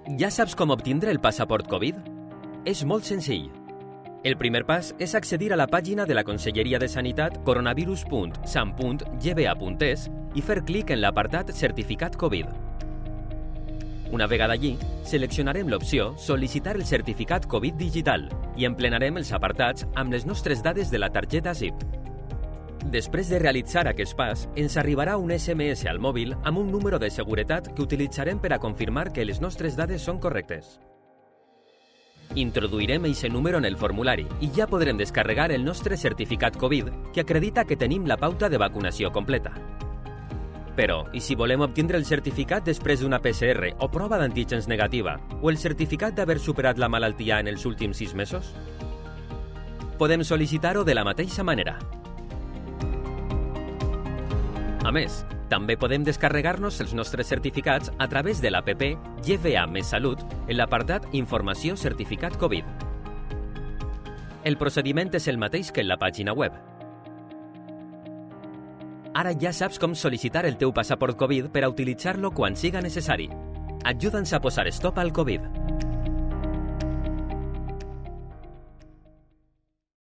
Ja saps com obtindre el passaport Covid? És molt senzill. El primer pas és accedir a la pàgina de la Conselleria de Sanitat coronavirus.sam.gba.es i fer clic en l'apartat Certificat Covid. Una vegada allí, seleccionarem l'opció Sol·licitar el certificat Covid digital i emplenarem els apartats amb les nostres dades de la targeta SIP. Després de realitzar aquest pas, ens arribarà un SMS al mòbil amb un número de seguretat que utilitzarem per a confirmar que les nostres dades són correctes. Introduirem aquest número en el formulari i ja podrem descarregar el nostre certificat Covid que acredita que tenim la pauta de vacunació completa. Però, i si volem obtindre el certificat després d'una PCR o prova d'antígens negativa o el certificat d'haver superat la malaltia en els últims 6 mesos? Podem sol·licitar-ho de la mateixa manera. A més, també podem descarregar-nos els nostres certificats a través de l'app GBA Més Salut en l'apartat Informació Certificat Covid. El procediment és el mateix que en la pàgina web. Ara ja saps com sol·licitar el teu passaport Covid per a utilitzar-lo quan siga necessari. Ajuda'ns a posar stop al Covid.